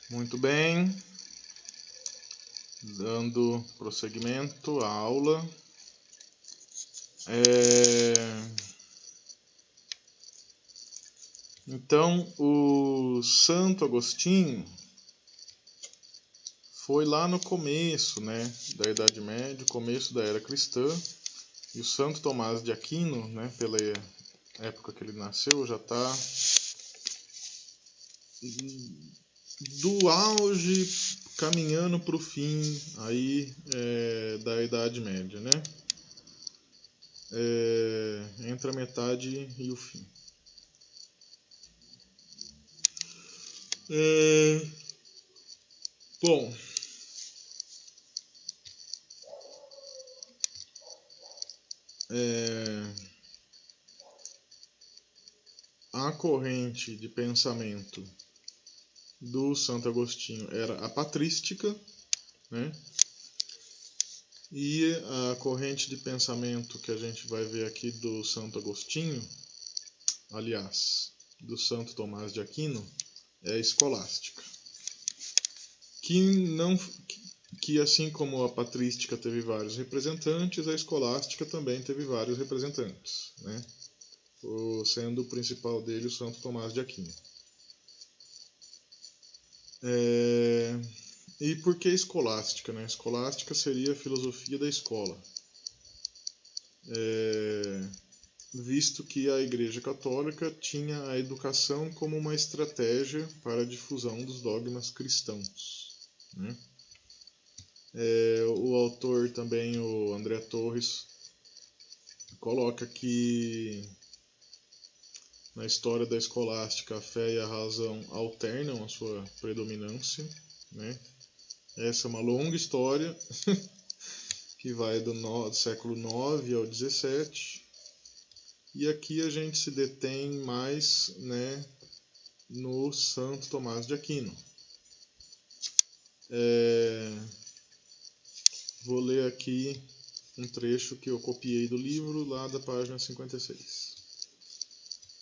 Muito bem, dando prosseguimento à aula. Então, o Santo Agostinho foi lá no começo, da Idade Média, começo da Era Cristã, e o Santo Tomás de Aquino, pela época que ele nasceu, já está do auge, caminhando para o fim aí da Idade Média, entre a metade e o fim. Bom, a corrente de pensamento do Santo Agostinho era a patrística, e a corrente de pensamento que a gente vai ver aqui do Santo Agostinho, aliás, do Santo Tomás de Aquino, é a escolástica. Que assim como a patrística teve vários representantes, a escolástica também teve vários representantes, sendo o principal dele o Santo Tomás de Aquino. E por que escolástica? Escolástica seria a filosofia da escola, visto que a Igreja Católica tinha a educação como uma estratégia para a difusão dos dogmas cristãos. O autor também, o André Torres, coloca que na história da escolástica a fé e a razão alternam a sua predominância. Essa é uma longa história que vai do século IX ao XVII, e aqui a gente se detém mais no Santo Tomás de Aquino. Vou ler aqui um trecho que eu copiei do livro, lá da página 56.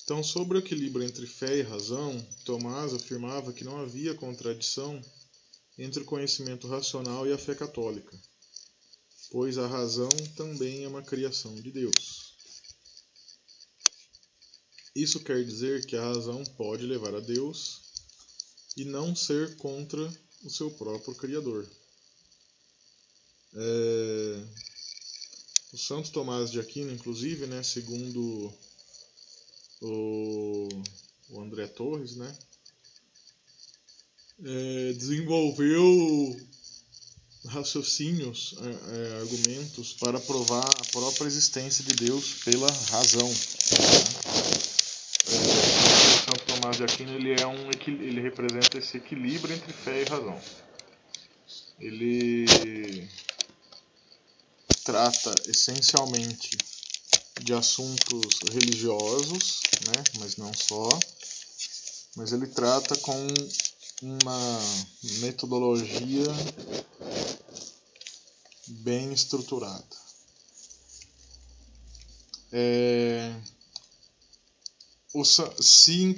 Então, sobre o equilíbrio entre fé e razão, Tomás afirmava que não havia contradição entre o conhecimento racional e a fé católica, pois a razão também é uma criação de Deus. Isso quer dizer que a razão pode levar a Deus e não ser contra o seu próprio Criador. O Santo Tomás de Aquino, inclusive, segundo o André Torres, desenvolveu raciocínios, argumentos para provar a própria existência de Deus pela razão. O Santo Tomás de Aquino ele representa esse equilíbrio entre fé e razão. Ele trata essencialmente de assuntos religiosos, mas não só, mas ele trata com uma metodologia bem estruturada.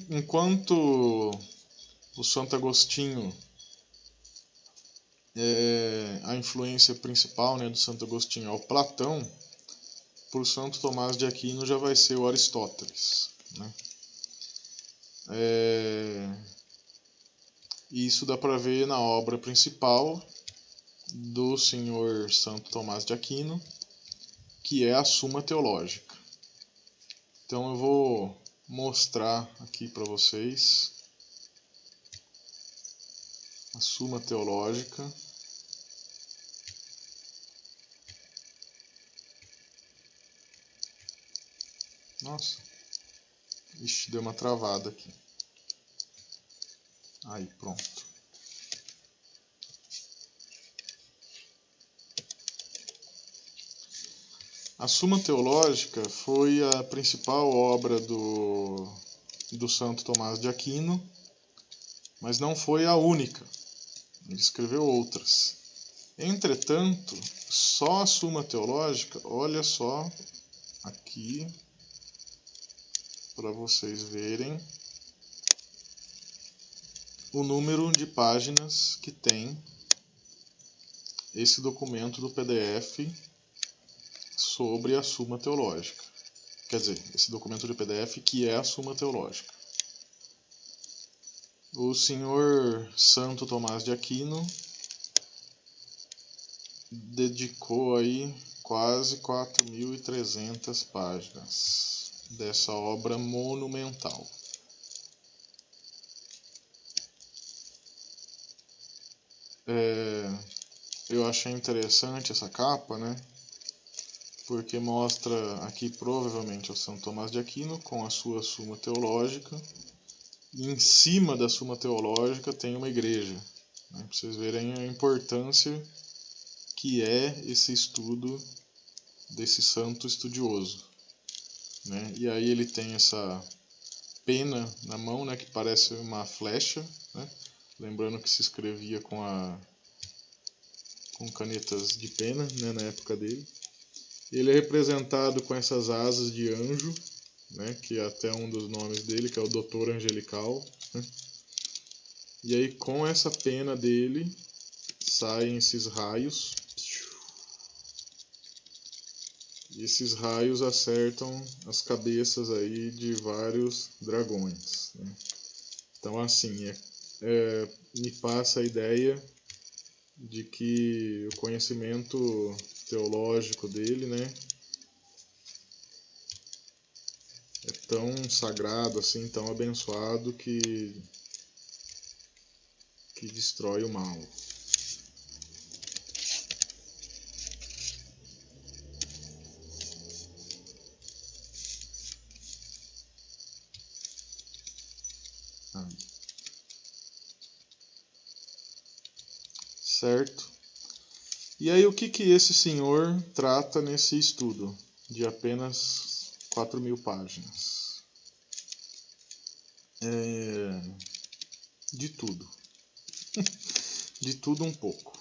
Enquanto o Santo Agostinho, a influência principal do Santo Agostinho é o Platão, para o Santo Tomás de Aquino já vai ser o Aristóteles. Isso dá para ver na obra principal do senhor Santo Tomás de Aquino, que é a Suma Teológica. Então eu vou mostrar aqui para vocês a Suma Teológica. Nossa, ixi, deu uma travada aqui. Aí, pronto. A Suma Teológica foi a principal obra do Santo Tomás de Aquino, mas não foi a única. Ele escreveu outras. Entretanto, só a Suma Teológica, olha só aqui, para vocês verem o número de páginas que tem esse documento do PDF sobre a Suma Teológica. Quer dizer, esse documento de PDF que é a Suma Teológica. O senhor Santo Tomás de Aquino dedicou aí quase 4.300 páginas dessa obra monumental. Eu achei interessante essa capa, né? Porque mostra aqui provavelmente o São Tomás de Aquino com a sua Suma Teológica. E em cima da Suma Teológica tem uma igreja, né? Para vocês verem a importância que é esse estudo desse santo estudioso, né? E aí ele tem essa pena na mão, né? Que parece uma flecha, né? Lembrando que se escrevia com canetas de pena, né? Na época dele. Ele é representado com essas asas de anjo, né, que é até um dos nomes dele, que é o Doutor Angelical. Né? E aí com essa pena dele saem esses raios. E esses raios acertam as cabeças aí de vários dragões. Né? Então assim, me passa a ideia de que o conhecimento teológico dele, né, é tão sagrado assim, tão abençoado que destrói o mal. Certo? E aí o que esse senhor trata nesse estudo de apenas 4.000 páginas? De tudo. De tudo um pouco.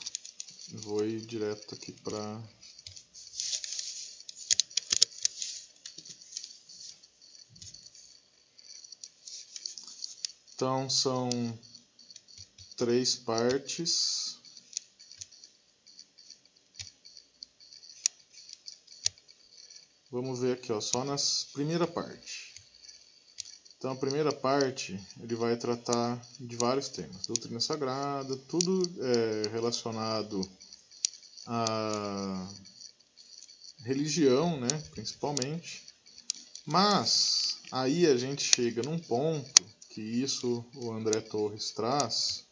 Vou ir direto aqui para... Então são 3 partes. Vamos ver aqui, ó, só na primeira parte. Então a primeira parte ele vai tratar de vários temas. Doutrina sagrada, tudo relacionado à religião, né, principalmente. Mas aí a gente chega num ponto que isso o André Torres traz,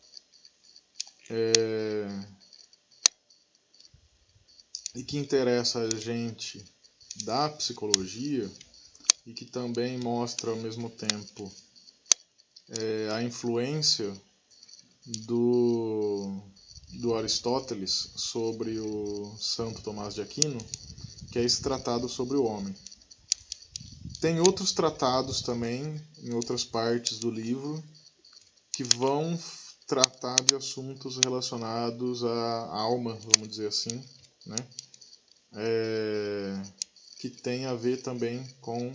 e que interessa a gente da psicologia e que também mostra ao mesmo tempo a influência do Aristóteles sobre o Santo Tomás de Aquino, que é esse tratado sobre o homem. Tem outros tratados também, em outras partes do livro, que vão tratar de assuntos relacionados à alma, vamos dizer assim, né? Que tem a ver também com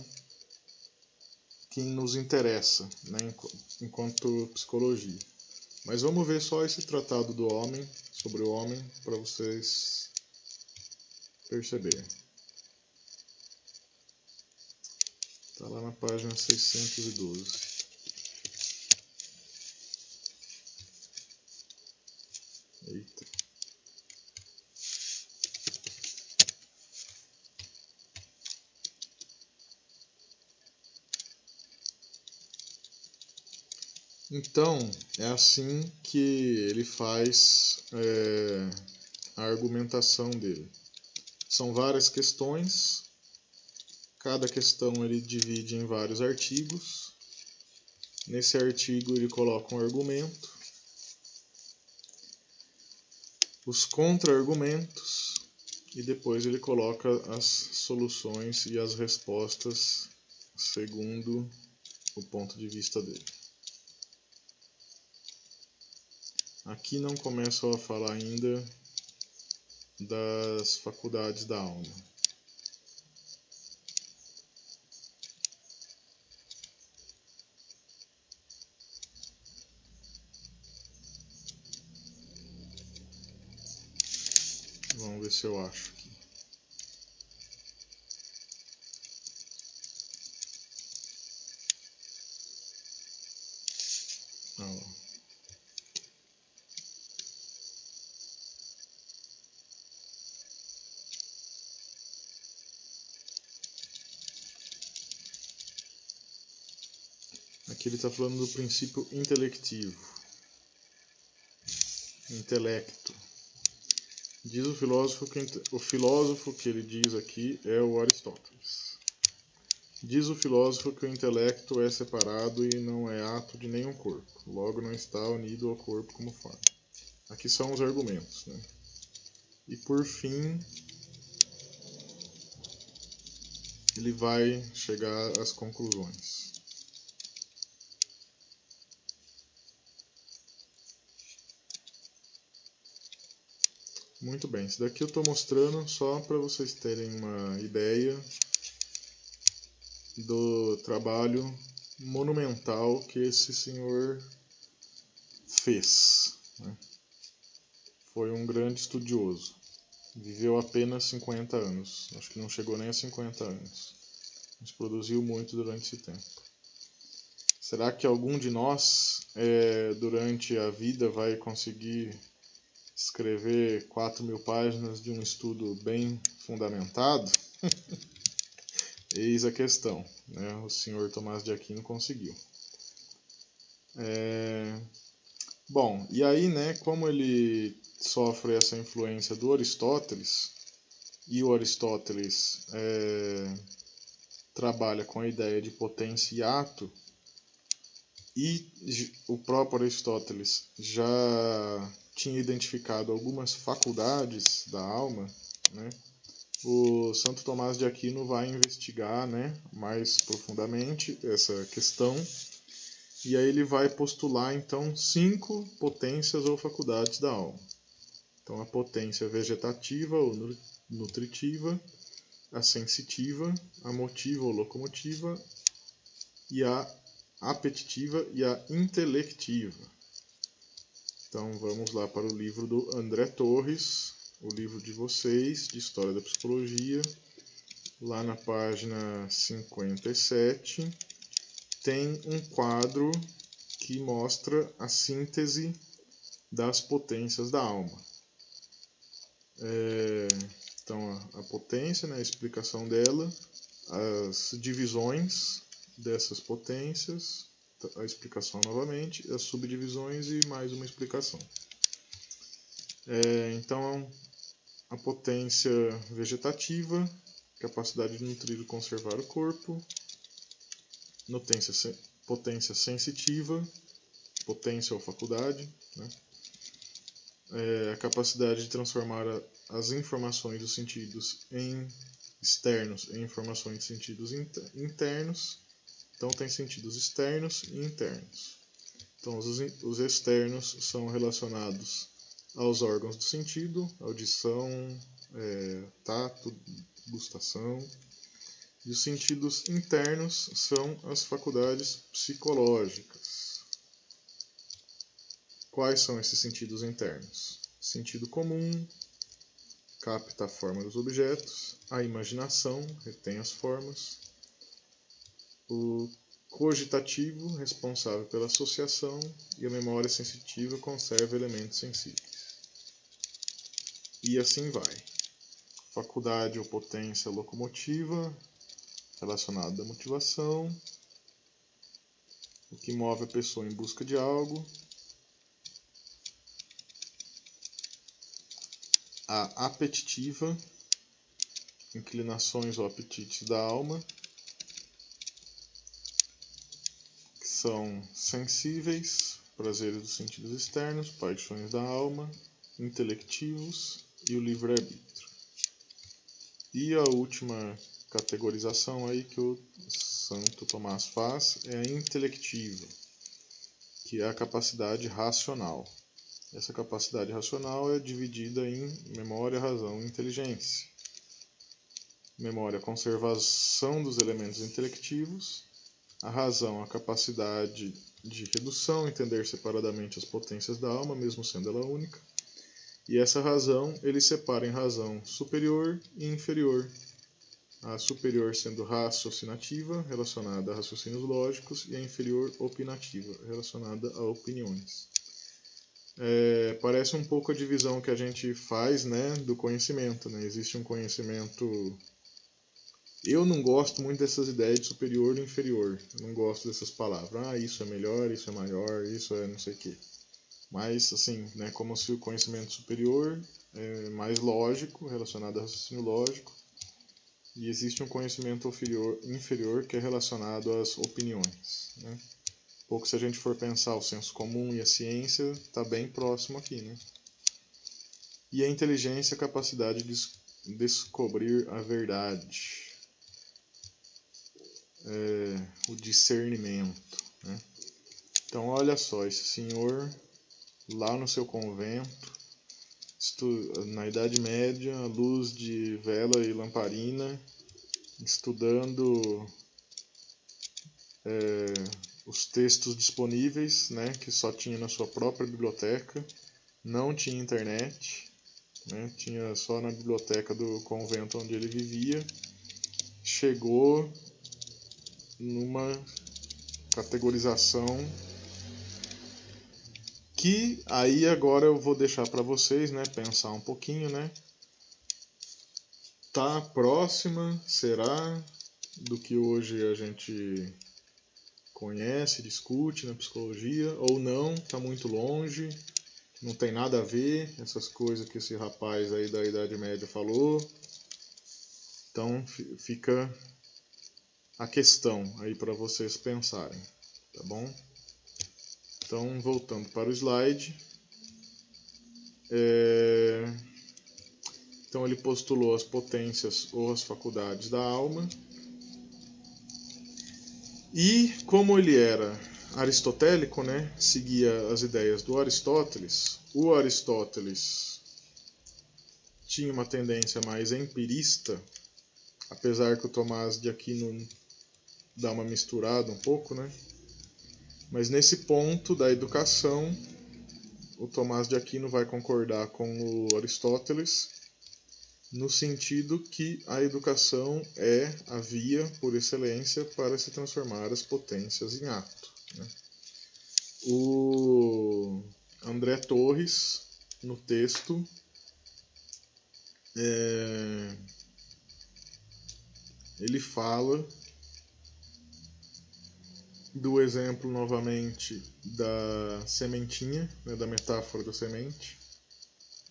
quem nos interessa, né? Enquanto psicologia. Mas vamos ver só esse tratado do homem, sobre o homem, para vocês perceberem. Está lá na página 612. Eita. Então, é assim que ele faz a argumentação dele. São várias questões, cada questão ele divide em vários artigos. Nesse artigo ele coloca um argumento, os contra-argumentos, e depois ele coloca as soluções e as respostas segundo o ponto de vista dele. Aqui não começo a falar ainda das faculdades da alma. ver se eu acho aqui. Aqui ele está falando do princípio intelectivo. Intelecto. Diz o filósofo que ele diz aqui é o Aristóteles. Diz o filósofo que o intelecto é separado e não é ato de nenhum corpo, logo não está unido ao corpo como forma. Aqui são os argumentos, né? E por fim, ele vai chegar às conclusões. Muito bem, isso daqui eu estou mostrando só para vocês terem uma ideia do trabalho monumental que esse senhor fez, né? Foi um grande estudioso. Viveu apenas 50 anos. Acho que não chegou nem a 50 anos. Mas produziu muito durante esse tempo. Será que algum de nós, durante a vida, vai conseguir escrever 4.000 páginas de um estudo bem fundamentado? Eis a questão, né? O senhor Tomás de Aquino conseguiu. Bom, e aí, né, como ele sofre essa influência do Aristóteles, e o Aristóteles trabalha com a ideia de potência e ato, e o próprio Aristóteles já tinha identificado algumas faculdades da alma, né? O Santo Tomás de Aquino vai investigar, né, mais profundamente essa questão, e aí ele vai postular então 5 potências ou faculdades da alma. Então a potência vegetativa ou nutritiva, a sensitiva, a motiva ou locomotiva, e a apetitiva e a intelectiva. Então vamos lá para o livro do André Torres, o livro de vocês, de História da Psicologia. Lá na página 57 tem um quadro que mostra a síntese das potências da alma. Então a potência, né, a explicação dela, as divisões dessas potências, a explicação novamente, as subdivisões e mais uma explicação. Então, a potência vegetativa, capacidade de nutrir e conservar o corpo. Potência sensitiva, potência ou faculdade, né? A capacidade de transformar as informações dos sentidos externos em informações de sentidos internos. Então tem sentidos externos e internos. Então os externos são relacionados aos órgãos do sentido, audição, tato, gustação. E os sentidos internos são as faculdades psicológicas. Quais são esses sentidos internos? Sentido comum, capta a forma dos objetos. A imaginação, retém as formas. O cogitativo, responsável pela associação. E a memória sensitiva, conserva elementos sensíveis. E assim vai. Faculdade ou potência locomotiva, relacionado à motivação. O que move a pessoa em busca de algo. A apetitiva, inclinações ou apetites da alma, que são sensíveis, prazeres dos sentidos externos, paixões da alma, intelectivos e o livre-arbítrio. E a última categorização aí que o Santo Tomás faz é a intelectiva, que é a capacidade racional. Essa capacidade racional é dividida em memória, razão e inteligência. Memória, conservação dos elementos intelectivos. A razão, a capacidade de redução, entender separadamente as potências da alma, mesmo sendo ela única. E essa razão ele separa em razão superior e inferior. A superior sendo raciocinativa, relacionada a raciocínios lógicos, e a inferior opinativa, relacionada a opiniões. Parece um pouco a divisão que a gente faz, né, do conhecimento. Né? Existe um conhecimento... Eu não gosto muito dessas ideias de superior e inferior. Eu não gosto dessas palavras. Isso é melhor, isso é maior, isso é não sei o quê. Mas, assim, né, como se o conhecimento superior é mais lógico, relacionado a raciocínio lógico, e existe um conhecimento inferior que é relacionado às opiniões. Né? Pouco se a gente for pensar o senso comum e a ciência, está bem próximo aqui. Né? E a inteligência é a capacidade de descobrir a verdade. O discernimento. Né? Então, olha só, esse senhor lá no seu convento, na Idade Média, à luz de vela e lamparina, estudando os textos disponíveis, né, que só tinha na sua própria biblioteca, não tinha internet, né, tinha só na biblioteca do convento onde ele vivia, chegou numa categorização que aí agora eu vou deixar para vocês, né, pensar um pouquinho, né, tá próxima, será, do que hoje a gente conhece, discute na psicologia, ou não, está muito longe, não tem nada a ver, essas coisas que esse rapaz aí da Idade Média falou. Então fica a questão aí para vocês pensarem, tá bom? Então, voltando para o slide. Então ele postulou as potências ou as faculdades da alma. E como ele era aristotélico, né, seguia as ideias do Aristóteles, o Aristóteles tinha uma tendência mais empirista, apesar que o Tomás de Aquino dá uma misturada um pouco, né? Mas nesse ponto da educação, o Tomás de Aquino vai concordar com o Aristóteles, no sentido que a educação é a via por excelência para se transformar as potências em ato. Né? O André Torres, no texto, ele fala do exemplo novamente da sementinha, né, da metáfora da semente,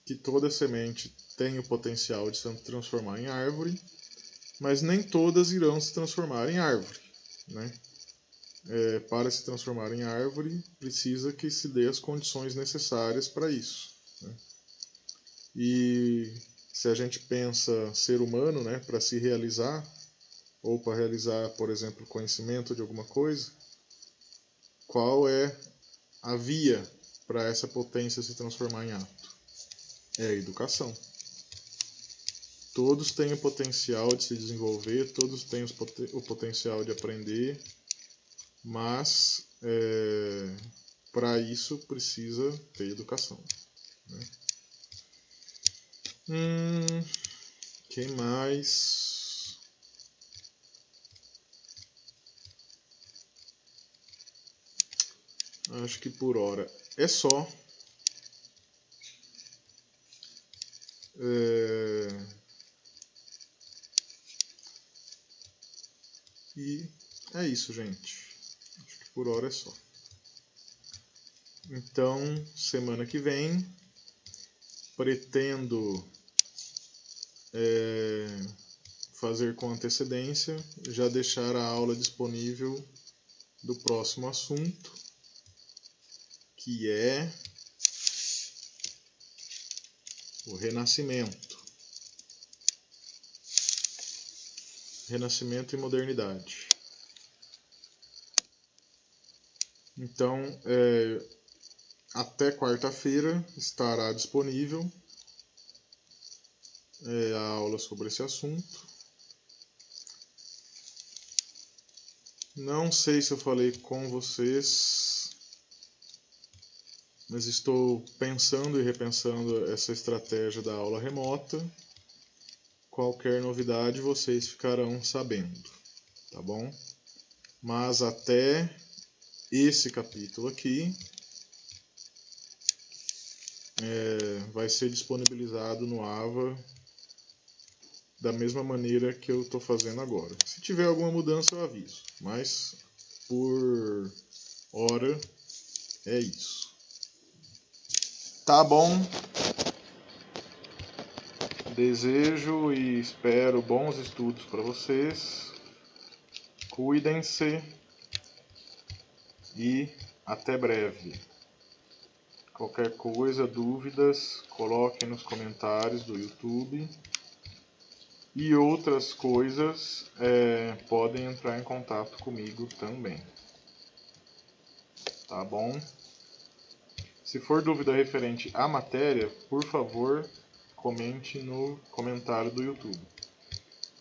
que toda semente tem o potencial de se transformar em árvore, mas nem todas irão se transformar em árvore. Né? Para se transformar em árvore, precisa que se dê as condições necessárias para isso. Né? E se a gente pensa ser humano, né, para se realizar, ou para realizar, por exemplo, conhecimento de alguma coisa, qual é a via para essa potência se transformar em ato? É a educação. Todos têm o potencial de se desenvolver, todos têm o potencial de aprender, mas para isso precisa ter educação. Né? Quem mais? Acho que por hora é só. E é isso, gente. Acho que por hora é só. Então, semana que vem, pretendo fazer com antecedência, já deixar a aula disponível do próximo assunto, que é o renascimento. Renascimento e modernidade. Então, até quarta-feira estará disponível a aula sobre esse assunto. Não sei se eu falei com vocês mas estou pensando e repensando essa estratégia da aula remota. Qualquer novidade vocês ficarão sabendo, tá bom? Mas até esse capítulo aqui vai ser disponibilizado no AVA da mesma maneira que eu estou fazendo agora. Se tiver alguma mudança eu aviso, mas por hora é isso. Tá bom? Desejo e espero bons estudos para vocês. Cuidem-se e até breve. Qualquer coisa, dúvidas, coloquem nos comentários do YouTube. E outras coisas, podem entrar em contato comigo também. Tá bom? Se for dúvida referente à matéria, por favor, comente no comentário do YouTube.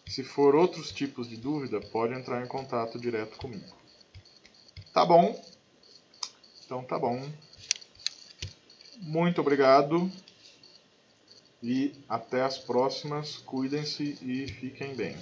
Se for outros tipos de dúvida, pode entrar em contato direto comigo. Tá bom? Então tá bom. Muito obrigado e até as próximas. Cuidem-se e fiquem bem.